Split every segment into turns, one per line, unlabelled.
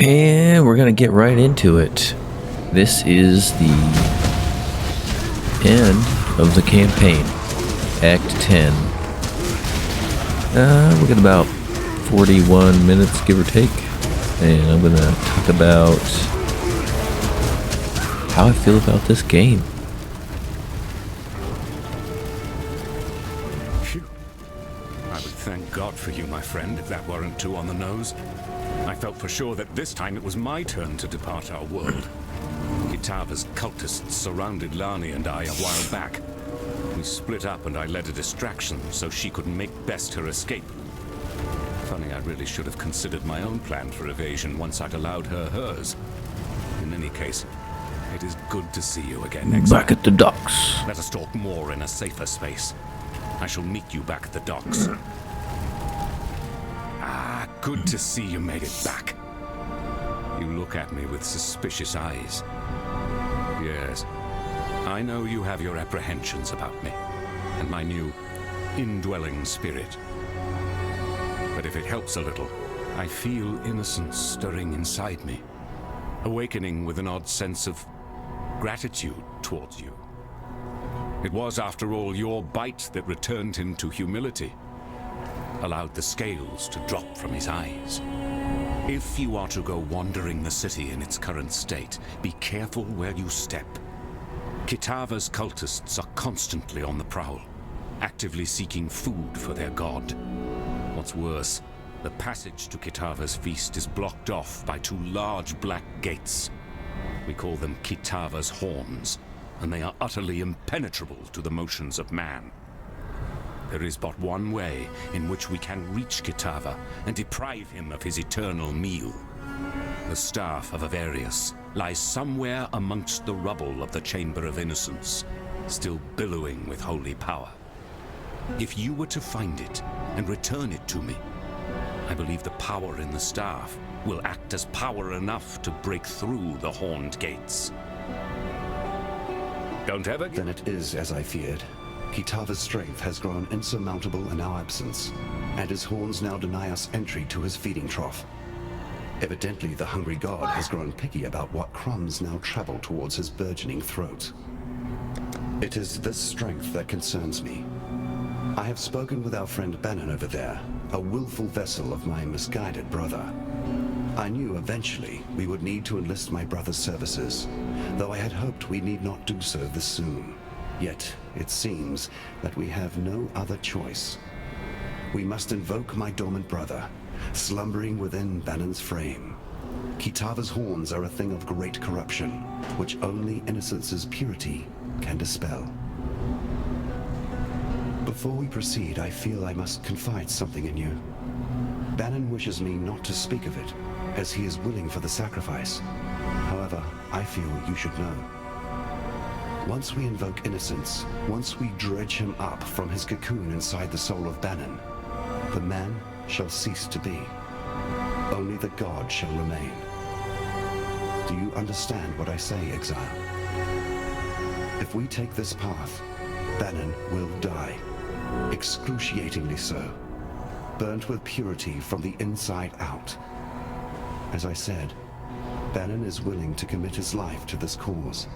And we're going to get right into it. This is the end of the campaign, Act 10. We got about 41 minutes, give or take. And I'm going to talk about how I feel about this game.
Phew. I would thank God for you, my friend, if that weren't too on the nose. I felt for sure that this time it was my turn to depart our world. Kitava's cultists surrounded Lani and I a while back. We split up and I led a distraction so she could make best her escape. Funny, I really should have considered my own plan for evasion once I'd allowed her hers. In any case, it is good to see you again, Exile.
Back at the docks.
Let us talk more in a safer space. I shall meet you back at the docks. Good to see you made it back. You look at me with suspicious eyes. Yes, I know you have your apprehensions about me and my new indwelling spirit. But if it helps a little, I feel innocence stirring inside me, awakening with an odd sense of gratitude towards you. It was, after all, your bite that returned him to humility, allowed the scales to drop from his eyes. If you are to go wandering the city in its current state, be careful where you step. Kitava's cultists are constantly on the prowl, actively seeking food for their god. What's worse, the passage to Kitava's feast is blocked off by two large black gates. We call them Kitava's horns, and they are utterly impenetrable to the motions of man. There is but one way in which we can reach Kitava and deprive him of his eternal meal. The staff of Avarius lies somewhere amongst the rubble of the Chamber of Innocence, still billowing with holy power. If you were to find it and return it to me, I believe the power in the staff will act as power enough to break through the horned gates. Don't ever...
Then it is as I feared. Kitava's strength has grown insurmountable in our absence, and his horns now deny us entry to his feeding trough. Evidently, the hungry god has grown picky about what crumbs now travel towards his burgeoning throat. It is this strength that concerns me. I have spoken with our friend Bannon over there, a willful vessel of my misguided brother. I knew eventually we would need to enlist my brother's services, though I had hoped we need not do so this soon. Yet, it seems that we have no other choice. We must invoke my dormant brother, slumbering within Bannon's frame. Kitava's horns are a thing of great corruption, which only Innocence's purity can dispel. Before we proceed, I feel I must confide something in you. Bannon wishes me not to speak of it, as he is willing for the sacrifice. However, I feel you should know. Once we invoke Innocence, once we dredge him up from his cocoon inside the soul of Bannon, the man shall cease to be. Only the god shall remain. Do you understand what I say, Exile? If we take this path, Bannon will die, excruciatingly so, burnt with purity from the inside out. As I said, Bannon is willing to commit his life to this cause.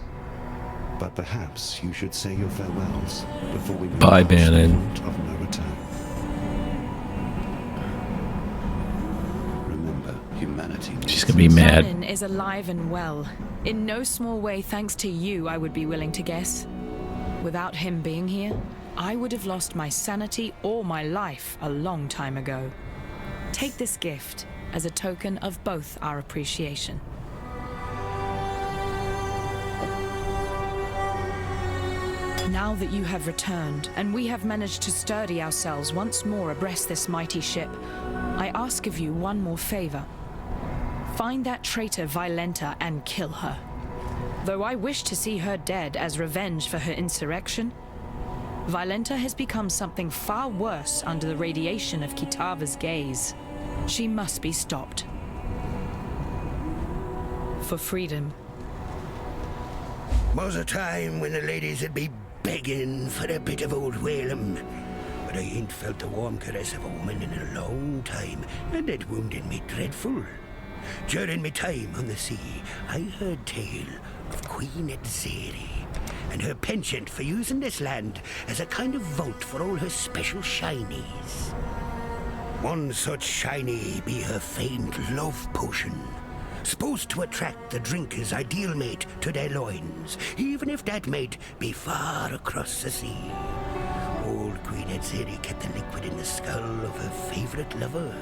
But perhaps you should say your farewells before we move
Bye,
past the
Bannon.
point of no return. Remember, humanity.
She's gonna be mad.
Bannon is alive and well. In no small way thanks to you, I would be willing to guess. Without him being here, I would have lost my sanity or my life a long time ago. Take this gift as a token of both our appreciation. Now that you have returned, and we have managed to sturdy ourselves once more abreast this mighty ship, I ask of you one more favor. Find that traitor Violenta and kill her. Though I wish to see her dead as revenge for her insurrection, Violenta has become something far worse under the radiation of Kitava's gaze. She must be stopped. For freedom.
Was a time when the ladies would be begging for a bit of old whalum. But I ain't felt the warm caress of a woman in a long time, and it wounded me dreadful. During my time on the sea, I heard tale of Queen Exile and her penchant for using this land as a kind of vault for all her special shinies. One such shiny be her famed love potion, supposed to attract the drinker's ideal mate to their loins, even if that mate be far across the sea. Old Queen Exile kept the liquid in the skull of her favorite lover.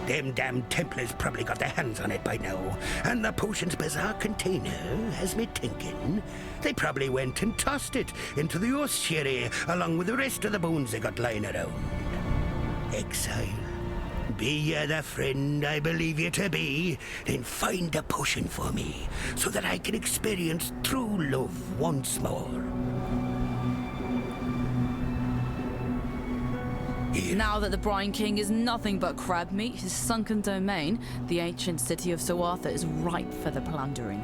Them damn Templars probably got their hands on it by now, and the potion's bizarre container has me thinking they probably went and tossed it into the ossuary along with the rest of the bones they got lying around. Exile, be you the friend I believe you to be, then find the potion for me, so that I can experience true love once more.
Now that the Brine King is nothing but crab meat, his sunken domain, the ancient city of Sir Arthur is ripe for the plundering.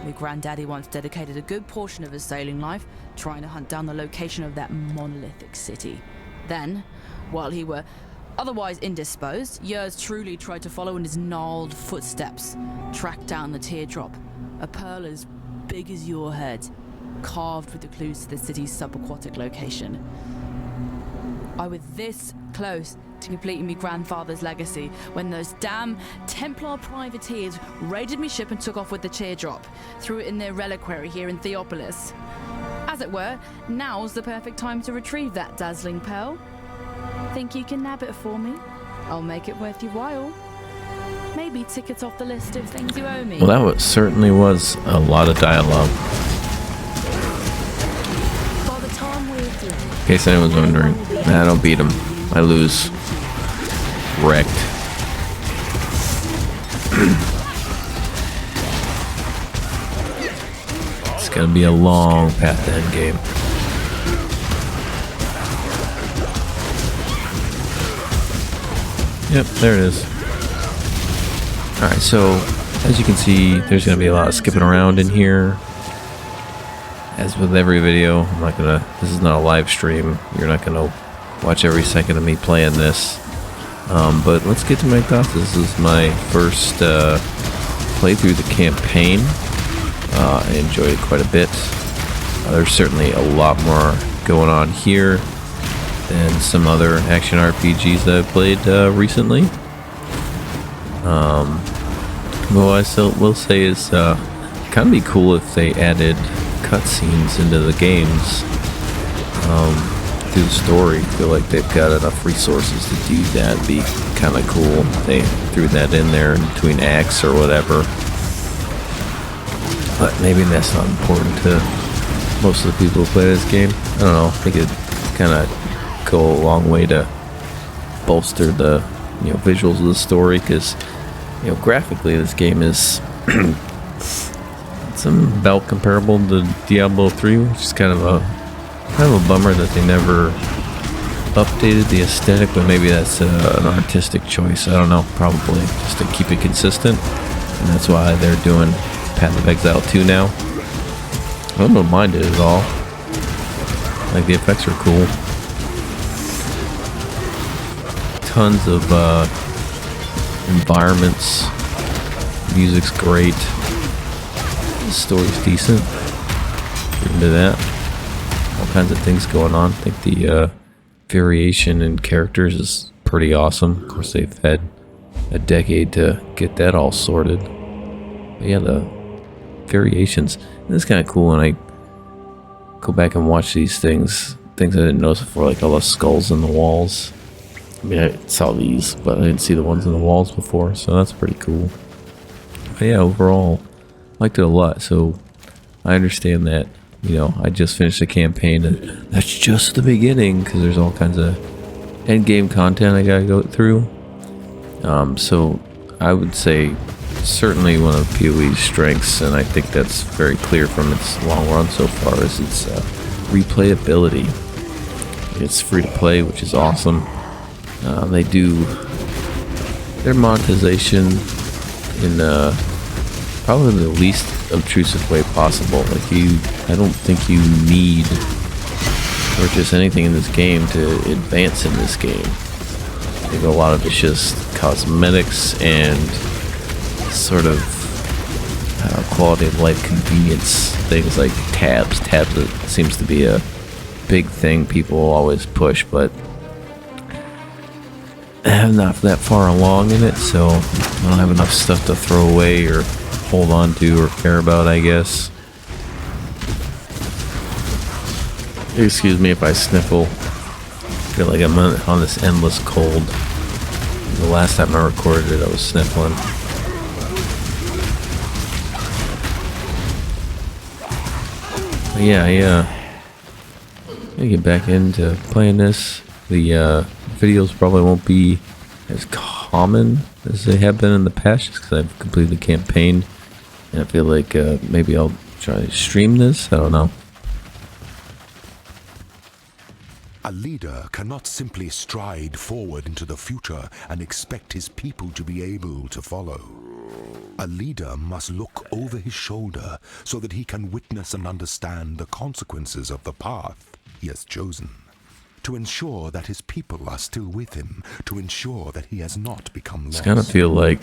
My granddaddy once dedicated a good portion of his sailing life trying to hunt down the location of that monolithic city. Then, while he were otherwise indisposed, yours truly tried to follow in his gnarled footsteps, track down the teardrop, a pearl as big as your head, carved with the clues to the city's subaquatic location. I was this close to completing my grandfather's legacy when those damn Templar privateers raided me ship and took off with the teardrop, threw it in their reliquary here in Theopolis. As it were, now's the perfect time to retrieve that dazzling pearl. Think you can nab it for me? I'll make it worth your while. Maybe tick it off the list of things you owe me.
Well, that certainly was a lot of dialogue.
By the time we're through,
In case anyone's wondering, I don't beat him. I lose. Wrecked. It's gonna be a long path to endgame. Yep, there it is. Alright, so as you can see, there's gonna be a lot of skipping around in here. As with every video, I'm not gonna, this is not a live stream. You're not gonna watch every second of me playing this. But let's get to my thoughts. This is my first playthrough the campaign. I enjoyed it quite a bit. There's certainly a lot more going on here than some other action RPGs that I've played recently. What I still will say is kind of be cool if they added cutscenes into the games through the story. I feel like they've got enough resources to do that. It'd be kind of cool if they threw that in there in between acts or whatever. But maybe that's not important to most of the people who play this game. I don't know. I think it'd kind of go a long way to bolster the visuals of the story, because graphically this game is it's about comparable to Diablo 3, which is kind of a bummer that they never updated the aesthetic, but maybe that's an artistic choice. I don't know, probably just to keep it consistent, and that's why they're doing Path of Exile 2 now. I don't mind it at all. Like, the effects are cool. Tons of environments. Music's great. The story's decent. Get into that. All kinds of things going on. I think the variation in characters is pretty awesome. Of course, they've had a decade to get that all sorted. But yeah, the variations. It's kind of cool when I go back and watch these things I didn't notice before, like all the skulls in the walls. I mean, I saw these, but I didn't see the ones in the walls before, so that's pretty cool. But yeah, overall, I liked it a lot. So I understand that, I just finished the campaign, and that's just the beginning, because there's all kinds of endgame content I gotta go through. So I would say certainly one of PoE's strengths, and I think that's very clear from its long run so far, is its replayability. It's free to play, which is awesome. They do their monetization in probably the least obtrusive way possible. Like, I don't think you need to purchase anything in this game to advance in this game. I think a lot of it's just cosmetics and sort of quality of life convenience things like tabs. Tabs seems to be a big thing people always push, but I'm not that far along in it, so I don't have enough stuff to throw away or hold on to or care about, I guess. Excuse me if I sniffle. I feel like I'm on this endless cold. The last time I recorded it, I was sniffling. But yeah, I'm gonna get back into playing this. The videos probably won't be as common as they have been in the past, just because I've completed the campaign, and I feel like maybe I'll try to stream this. I don't know.
A leader cannot simply stride forward into the future and expect his people to be able to follow. A leader must look over his shoulder so that he can witness and understand the consequences of the path he has chosen. To ensure that his people are still with him, to ensure that he has not become lost.
It's kind of feel like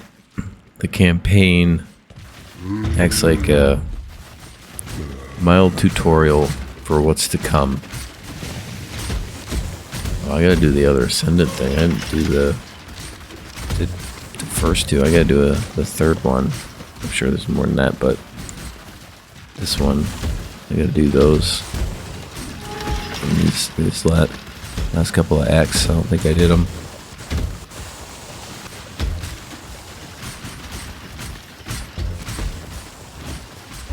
the campaign acts like a mild tutorial for what's to come. Oh, I gotta do the other Ascendant thing. I didn't do the first two. I gotta do the third one. I'm sure there's more than that, but this one, I gotta do those. And these last couple of acts, I don't think I did them.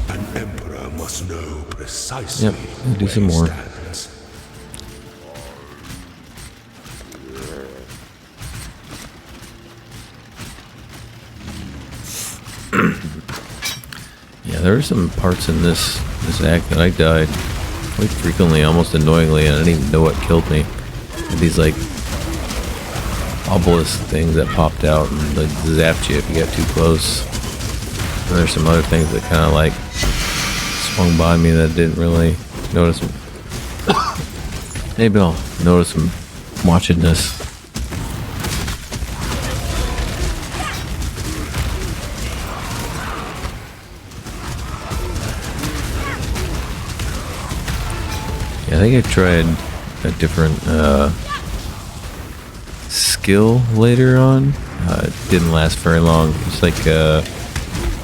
An emperor must know precisely.
Yep, I'll do some more. Yeah, there are some parts in this act that I died quite frequently, almost annoyingly, and I didn't even know what killed me. These like obelisk things that popped out and like zapped you if you got too close. And there's some other things that kind of like swung by me that I didn't really notice. Maybe I'll notice them watching this. I think I tried a different skill later on. It didn't last very long. It's like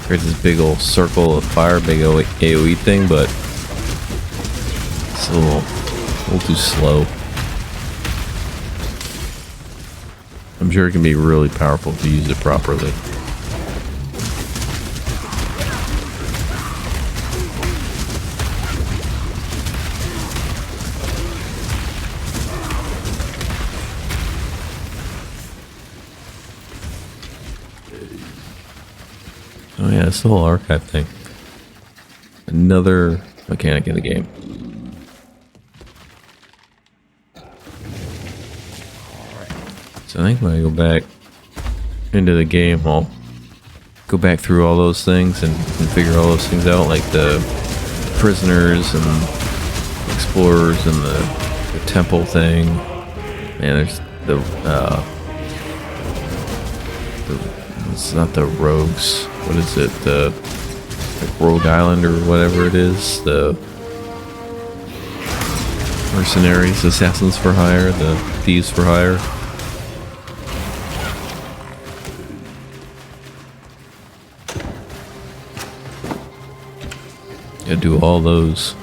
creates this big old circle of fire, big AoE thing, but it's a little too slow. I'm sure it can be really powerful if you use it properly. Oh yeah, it's the whole archive thing. Another mechanic in the game. So I think when I go back into the game, I'll go back through all those things and figure all those things out, like the prisoners and explorers and the temple thing. And there's it's not the rogues. What is it? The Rogue Island or whatever it is. The mercenaries, assassins for hire, the thieves for hire. Gotta do all those.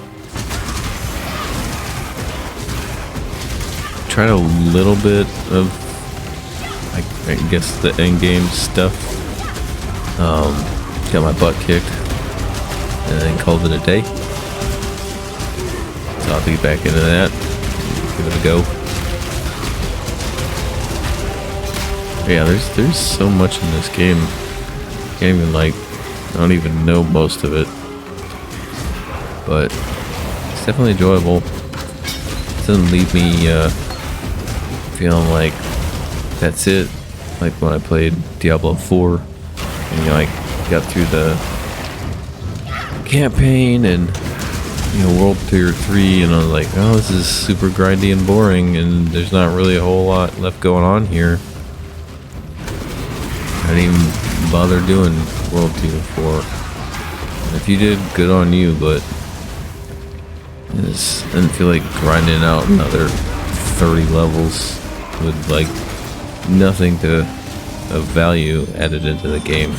Tried a little bit of, I guess, the endgame stuff. Got my butt kicked and then called it a day. So I'll have to get back into that, give it a go. But yeah, there's so much in this game. Can't even I don't even know most of it. But it's definitely enjoyable. It doesn't leave me feeling like that's it. Like when I played Diablo 4, and I got through the campaign and World Tier 3, and I was like, oh, this is super grindy and boring, and there's not really a whole lot left going on here. I didn't even bother doing World 2 before. And if you did, good on you, but I just didn't feel like grinding out another 30 levels with like nothing of value added into the game.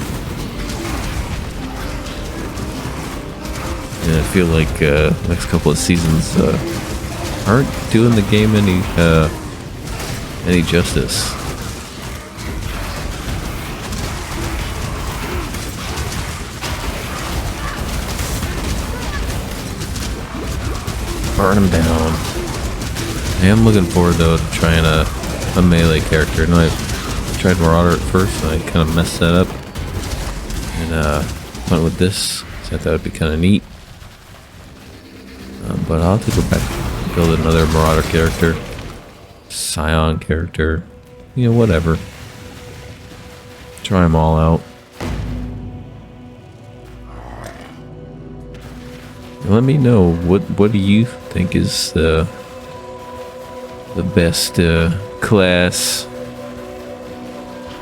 And I feel like next couple of seasons aren't doing the game any justice. Burn him down. I am looking forward though to trying a melee character. No, I tried Marauder at first and I kind of messed that up. And went with this, so I thought it'd be kind of neat. But I'll have to go back and build another Marauder character. Scion character. You know, whatever. Try them all out. Let me know what do you think is the best class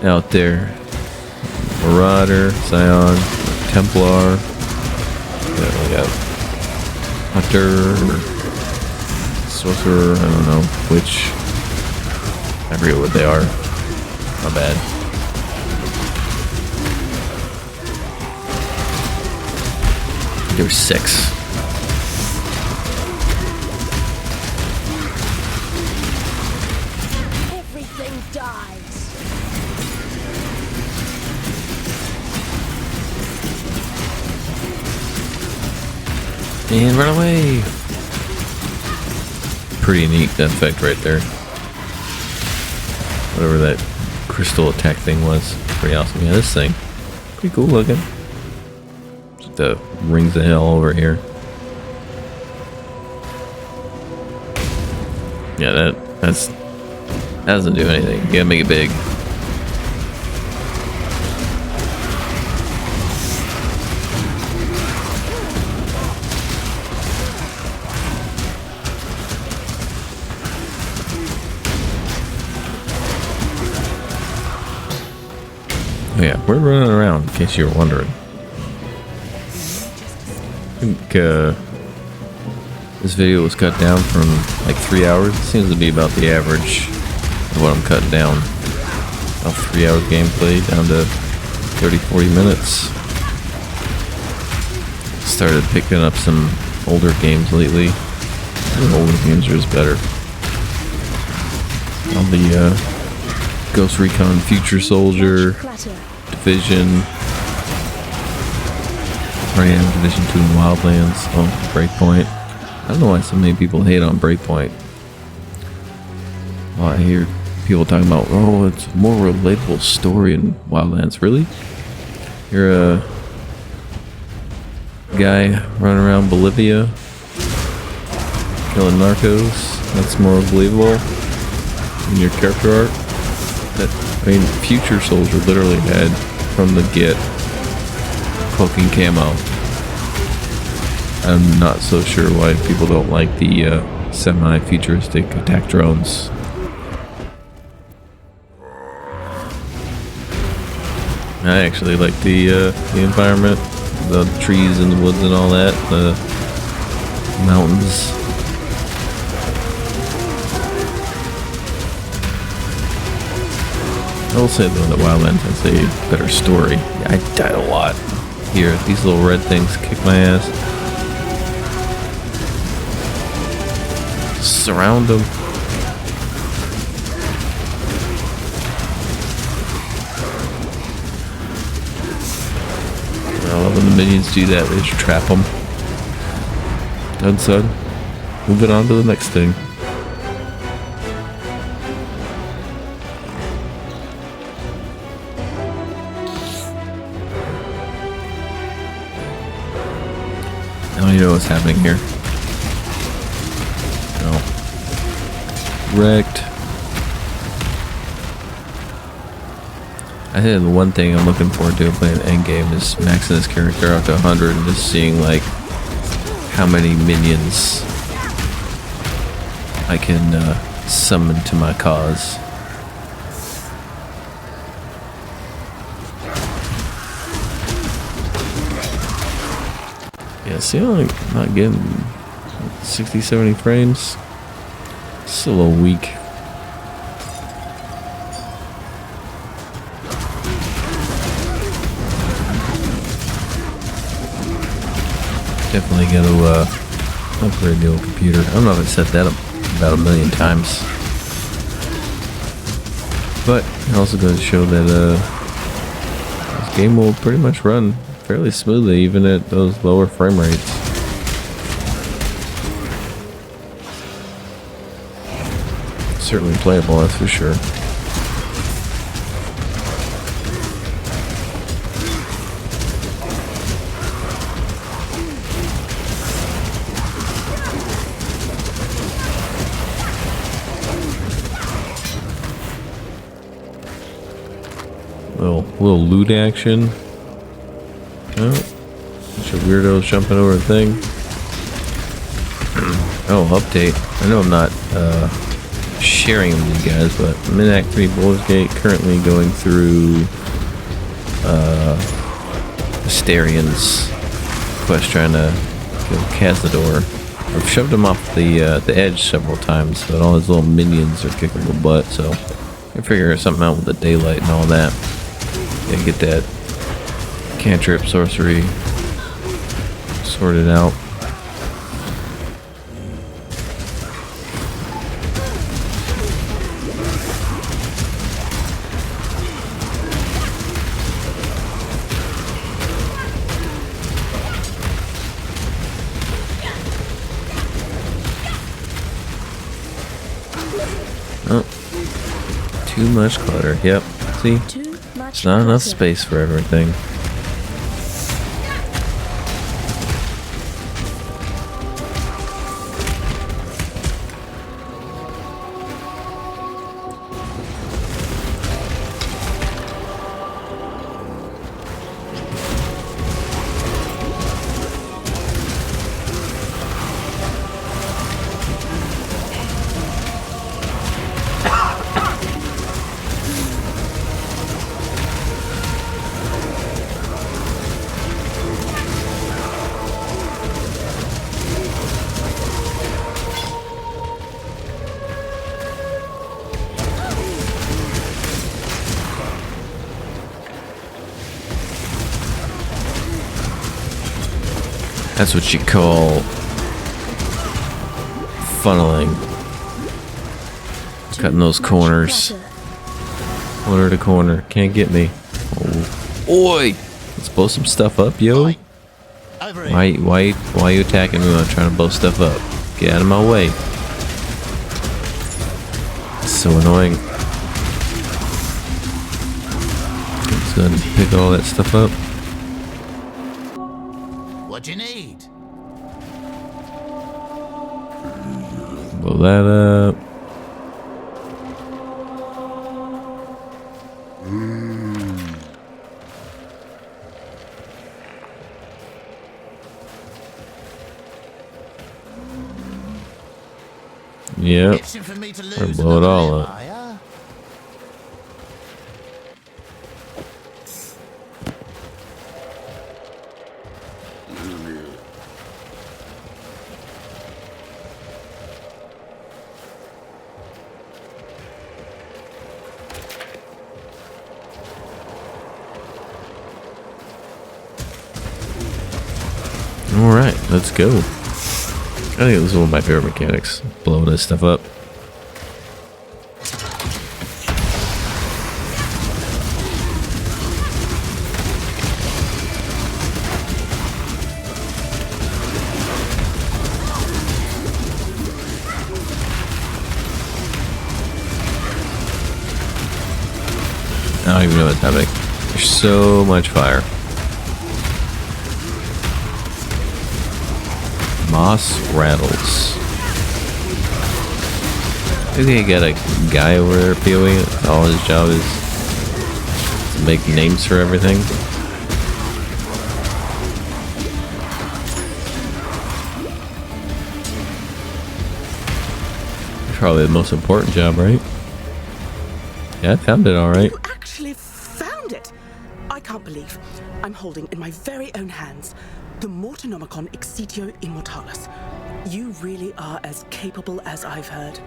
out there? Marauder, Scion, Templar. We got Hunter, Sorcerer. I don't know which. I forget what they are. My bad. There's 6. And run away! Pretty neat effect right there. Whatever that crystal attack thing was. Pretty awesome. Yeah, this thing. Pretty cool looking. Just the rings of hell over here. Yeah, that doesn't do anything. You gotta make it big. Oh yeah, we're running around, in case you were wondering. I think this video was cut down from like 3 hours. It seems to be about the average of what I'm cutting down. About 3 hours gameplay down to 30-40 minutes. Started picking up some older games lately. The older games are just better. All the Ghost Recon Future Soldier, Division, Division 2 and Wildlands, Breakpoint. I don't know why so many people hate on Breakpoint. Well, I hear people talking about, oh, it's a more relatable story in Wildlands. Really? You're a guy running around Bolivia, killing narcos. That's more believable in your character art. I mean, Future Soldier literally had, from the get, cloaking camo. I'm not so sure why people don't like the semi-futuristic attack drones. I actually like the environment, the trees and the woods and all that, the mountains. I will say though that Wildlands has a better story. Yeah, I died a lot here. These little red things kick my ass. Surround them. I love when the minions do that. They just trap them. Done, son. Moving on to the next thing. Now you know what's happening here. No. Wrecked. I think the one thing I'm looking forward to playing endgame is maxing this character out to 100 and just seeing like how many minions I can summon to my cause. Yeah, see, I'm not getting 60, 70 frames. It's a little weak. Definitely got to upgrade the old computer. I don't know if I said that about a million times. But it also goes to show that this game will pretty much run fairly smoothly even at those lower frame rates. Certainly playable, that's for sure. Little loot action. Oh, bunch of weirdos jumping over a thing. Oh, update. I know I'm not sharing them with you guys, but I'm in Act 3 Baldur's Gate, currently going through Astarion's quest, trying to kill Cazador. I've shoved him off the edge several times, but all his little minions are kicking my butt, so I figure something out with the daylight and all that. Yeah, get that cantrip sorcery sorted out. Oh, too much clutter. Yep. See? It's not enough space for everything. That's what you call funneling. Cutting those corners. Corner to corner. Can't get me. Oh. Oi! Let's blow some stuff up, yo. Why are you attacking me when I'm trying to blow stuff up? Get out of my way. It's so annoying. Let's go ahead and pick all that stuff up.
What do you need?
Blow that up. Yep. Or blow it all up. Alright, let's go. I think this is one of my favorite mechanics, blowing this stuff up. I don't even know what's happening. There's so much fire. Moss rattles. I think you got a guy over there POing. All his job is to make names for everything. Probably the most important job, right? Yeah, I found it all right.
You actually found it! I can't believe I'm holding in my very own hands
The Mortonomicon Exitio Immortalis. You really are as capable as I've heard.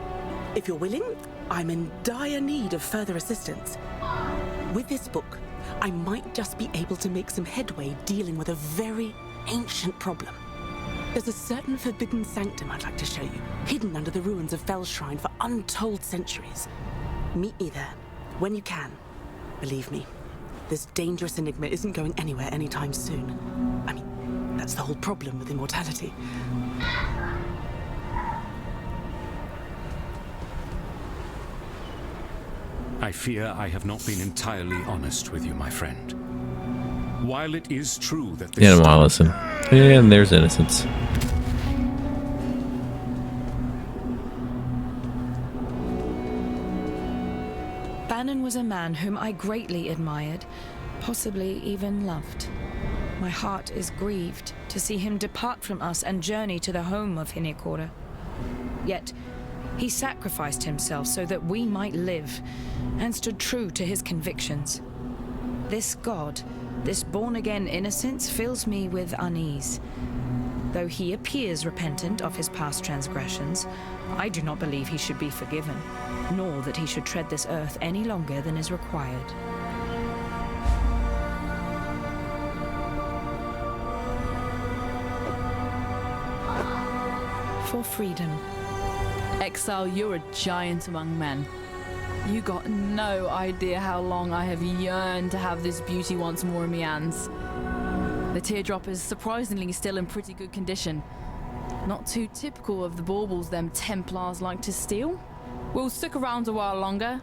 If you're willing, I'm in dire need of further assistance. With this book, I might just be able to make some headway dealing with a very ancient problem. There's a certain forbidden sanctum I'd like to show you, hidden under the ruins of Fell's Shrine for untold centuries. Meet me there, when you can. Believe me, this dangerous enigma isn't going anywhere anytime soon. I mean, that's the whole problem with immortality.
I fear I have not been entirely honest with you, my friend. While it is true that this...
You don't want to listen. And there's innocence.
Bannon was a man whom I greatly admired, possibly even loved. My heart is grieved to see him depart from us and journey to the home of Hinekora. Yet, he sacrificed himself so that we might live, and stood true to his convictions. This god, this born-again innocence, fills me with unease. Though he appears repentant of his past transgressions, I do not believe he should be forgiven, nor that he should tread this earth any longer than is required. For freedom.
Exile, you're a giant among men. You got no idea how long I have yearned to have this beauty once more in my hands. The teardrop is surprisingly still in pretty good condition. Not too typical of the baubles them Templars like to steal. We'll stick around a while longer,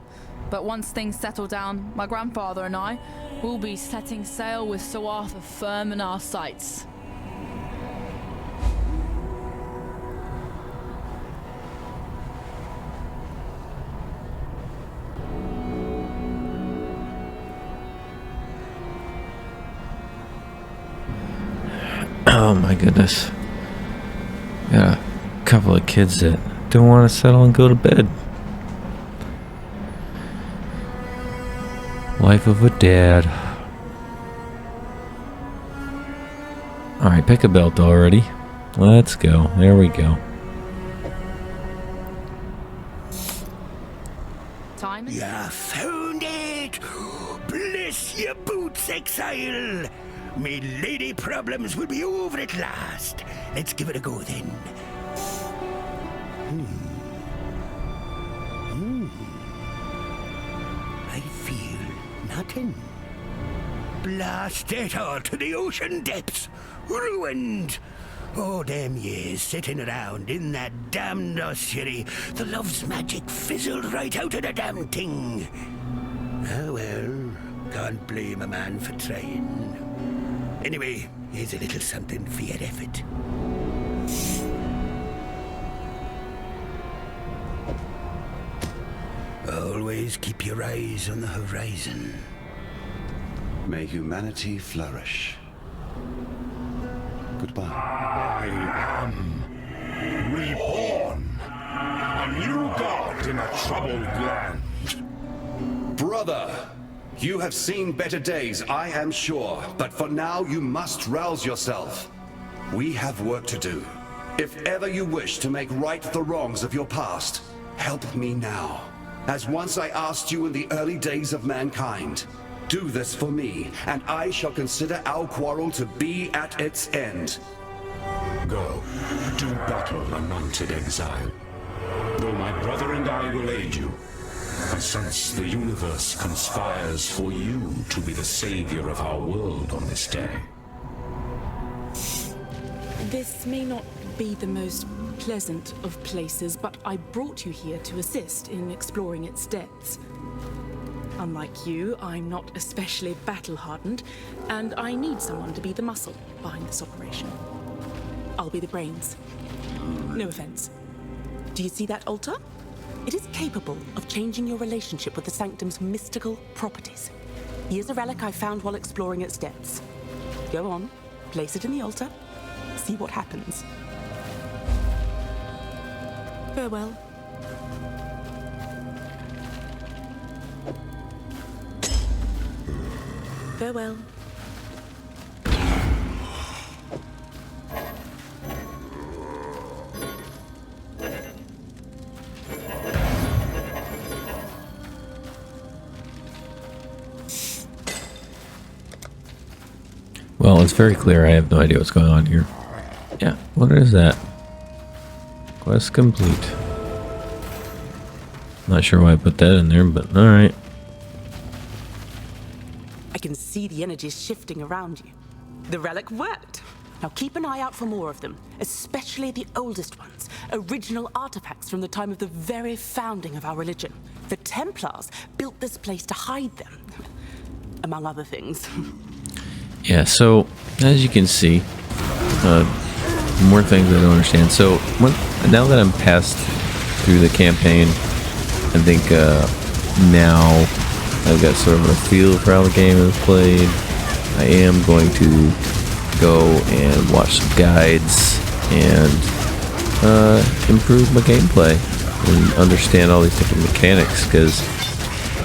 but once things settle down, my grandfather and I will be setting sail with Sir Arthur firm in our sights.
Oh my goodness. Got a couple of kids that don't want to settle and go to bed. Life of a dad. Alright, pick a belt already. Let's go. There we go.
Time
You found it! Bless your boots, Exile! Me lady problems will be over at last. Let's give it a go then. I feel nothing. Blast it all to the ocean depths. Ruined. All them years sitting around in that damned ossuary, the love's magic fizzled right out of the damn thing. Ah well, can't blame a man for trying. Anyway, here's a little something for your effort. Always keep your eyes on the horizon.
May humanity flourish. Goodbye.
I am reborn. A new god in a troubled land.
Brother, you have seen better days, I am sure. But for now, you must rouse yourself. We have work to do. If ever you wish to make right the wrongs of your past, help me now. As once I asked you in the early days of mankind. Do this for me, and I shall consider our quarrel to be at its end.
Go, do battle, anointed exile. Though my brother and I will aid you, I sense the universe conspires for you to be the savior of our world on this day.
This may not be the most pleasant of places, but I brought you here to assist in exploring its depths. Unlike you, I'm not especially battle-hardened, and I need someone to be the muscle behind this operation. I'll be the brains. No offense. Do you see that altar? It is capable of changing your relationship with the Sanctum's mystical properties. Here's a relic I found while exploring its depths. Go on, place it in the altar, see what happens. Farewell. Farewell.
Well, it's very clear I have no idea what's going on here. Yeah, what is that? Quest complete. Not sure why I put that in there, but alright.
I can see the energies shifting around you. The relic worked. Now keep an eye out for more of them, especially the oldest ones, original artifacts from the time of the very founding of our religion. The Templars built this place to hide them, among other things.
Yeah, so as you can see, more things I don't understand. So now that I'm past through the campaign, I think now I've got sort of a feel for how the game is played. I am going to go and watch some guides and improve my gameplay and understand all these different mechanics, because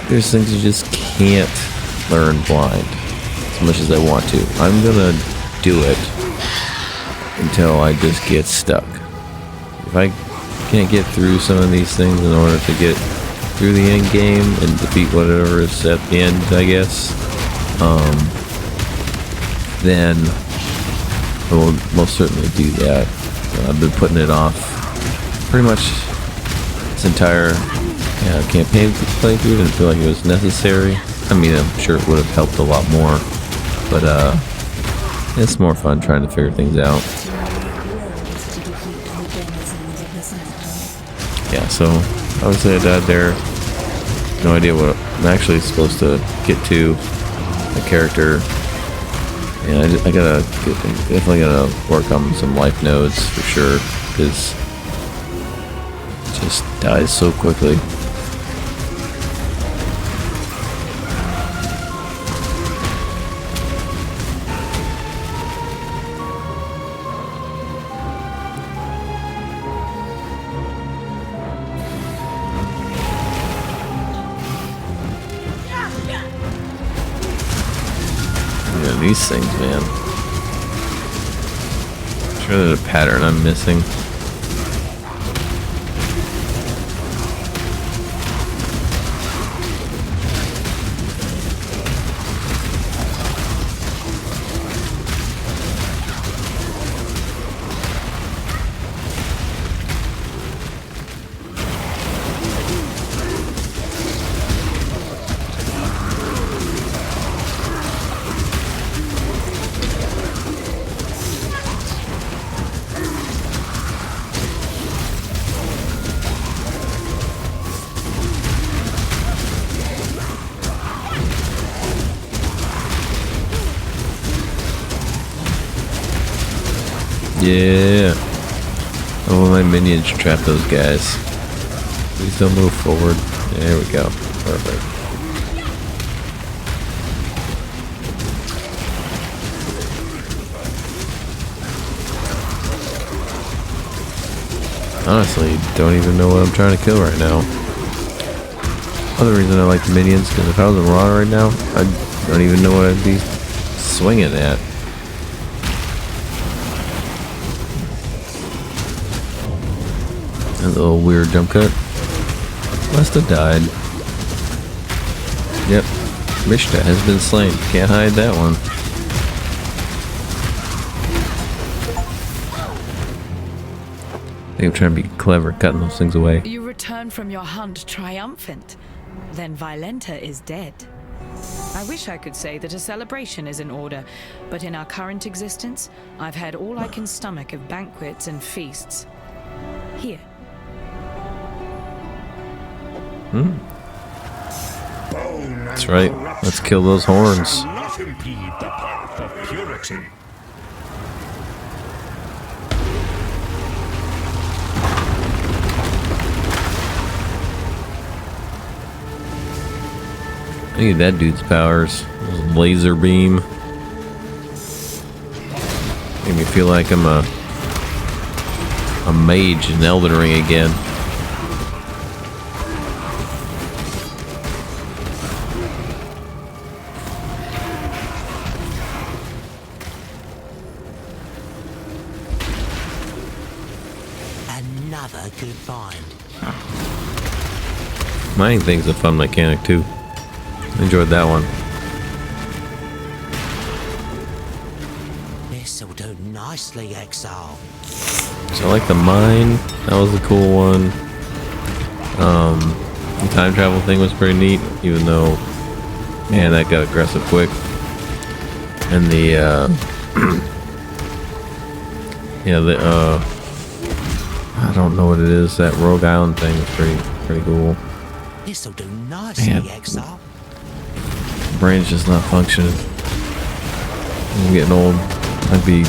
there's things you just can't learn blind as much as I want to. I'm gonna do it until I just get stuck. If I can't get through some of these things in order to get through the end game and defeat whatever is at the end, I guess, then I will most certainly do that. I've been putting it off pretty much this entire campaign playthrough. Didn't feel like it was necessary. I mean, I'm sure it would have helped a lot more, but it's more fun trying to figure things out. Yeah, so obviously I died there. No idea what I'm actually supposed to get to. The character. Yeah, I definitely gotta work on some life nodes for sure, because it just dies so quickly. Yeah, these things, man. I'm sure there's a pattern I'm missing. Yeah. I want my minions to trap those guys. Please don't move forward. There we go. Perfect. Honestly, don't even know what I'm trying to kill right now. Other reason I like the minions, because if I was in Raw right now, I don't even know what I'd be swinging at. A little weird jump cut. Must have died. Yep. Mishta has been slain. Can't hide that one. I think I'm trying to be clever, cutting those things away.
You return from your hunt triumphant. Then Violenta is dead. I wish I could say that a celebration is in order, but in our current existence, I've had all I can stomach of banquets and feasts. Here.
That's right. Let's kill those horns.
Not impede the path of purity.
I need that dude's powers. Laser beam. Make me feel like I'm a mage in Elden Ring again.
Another good find.
Mining thing's a fun mechanic too. Enjoyed that one.
done nicely, Exile.
So I like the mine. That was a cool one. The time travel thing was pretty neat, even though, man, that got aggressive quick. And the, I don't know what it is. That Rogue Island thing was pretty cool.
This'll do nicely,
Man.
Exile.
Brain's just not functioning. I'm getting old. I'd be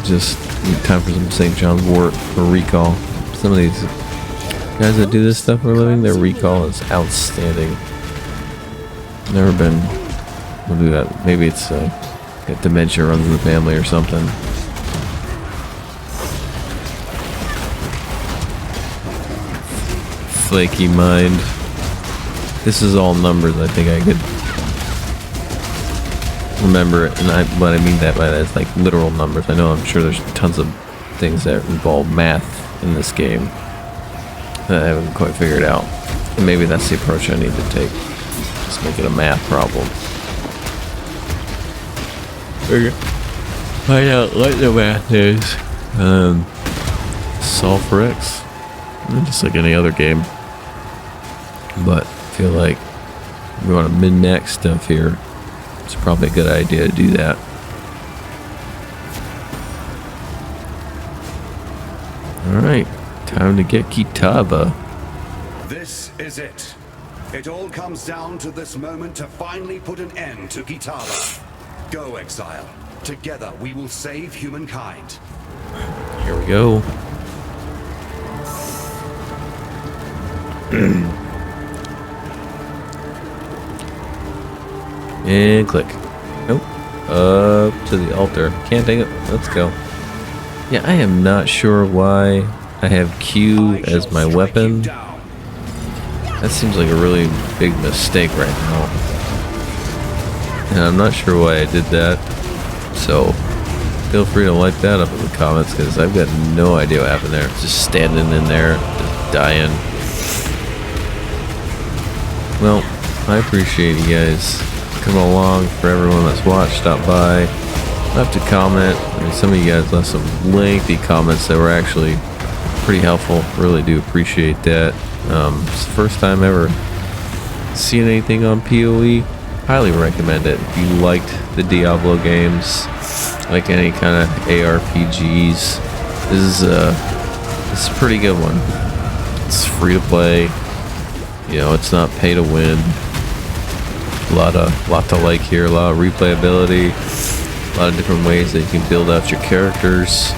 just time for some St. John's wort for recall. Some of these guys that do this stuff for a living, their recall is outstanding. Never been. We'll do that. Maybe it's got dementia runs in the family or something. Flaky mind. This is all numbers. I think I could remember it, and what I mean by that is like literal numbers. I know I'm sure there's tons of things that involve math in this game that I haven't quite figured out. And maybe that's the approach I need to take. Just make it a math problem. Find out what the math is. Solve for X. Just like any other game. But I feel like we want to min-max stuff here. It's probably a good idea to do that. Alright, time to get Kitava.
This is it. It all comes down to this moment to finally put an end to Kitava. Go, Exile. Together we will save humankind.
Here we go. And click. Nope. Up to the altar. Can't take it. Let's go. Yeah, I am not sure why I have Q as my weapon. That seems like a really big mistake right now. And I'm not sure why I did that. So, feel free to light that up in the comments, because I've got no idea what happened there. Just standing in there, just dying. Well, I appreciate you guys coming along. For everyone that's watched, stopped by, left a comment. I mean, some of you guys left some lengthy comments that were actually pretty helpful. Really do appreciate that. It's the first time ever seeing anything on PoE. Highly recommend it. If you liked the Diablo games, like any kind of ARPGs, this is a pretty good one. It's free to play. You know, it's not pay to win. A lot to like here. A lot of replayability. A lot of different ways that you can build out your characters.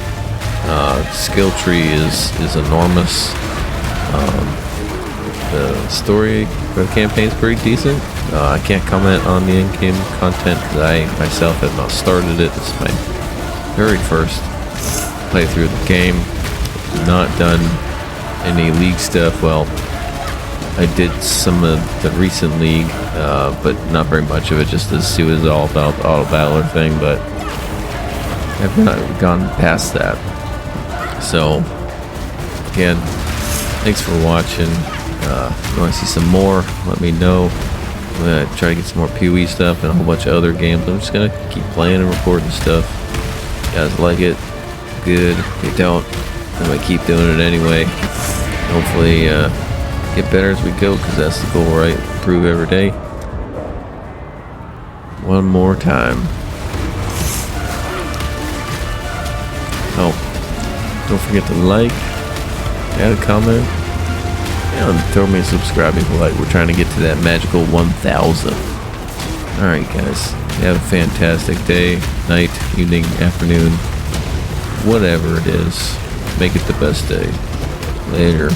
Skill tree is enormous. The story for the campaign is pretty decent. I can't comment on the in-game content because I myself have not started it. This is my very first playthrough of the game. Not done any league stuff. Well, I did some of the recent league, but not very much of it, just to see what it's all about, the auto battler thing, but I've not gone past that. So, again, thanks for watching. If you want to see some more, let me know. I'm going to try to get some more PoE stuff and a whole bunch of other games. I'm just going to keep playing and recording stuff. If you guys like it, good. If you don't, I'm going to keep doing it anyway. Hopefully, get better as we go, because that's the goal, right? Improve every day. One more time. Oh, don't forget to like, add a comment, and throw me a subscribe if you like. We're trying to get to that magical 1,000. Alright guys, have a fantastic day, night, evening, afternoon, whatever it is. Make it the best day. Later.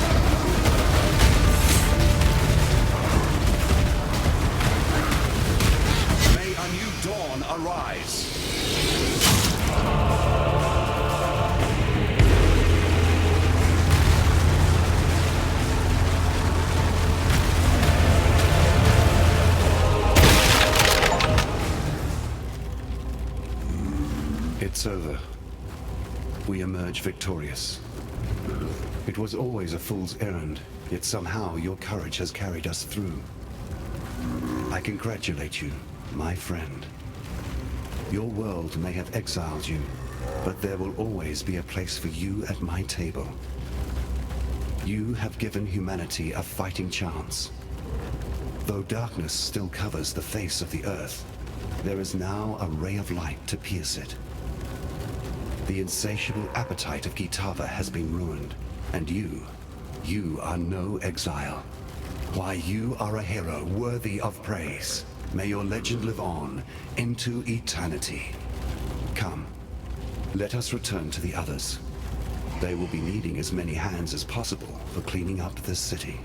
May a new dawn arise. It's over. We emerge victorious. It was always a fool's errand, yet somehow your courage has carried us through. I congratulate you, my friend. Your world may have exiled you, but there will always be a place for you at my table. You have given humanity a fighting chance. Though darkness still covers the face of the earth, there is now a ray of light to pierce it. The insatiable appetite of Kitava has been ruined, and you are no exile. Why, you are a hero worthy of praise. May your legend live on into eternity. Come, let us return to the others. They will be needing as many hands as possible for cleaning up this city.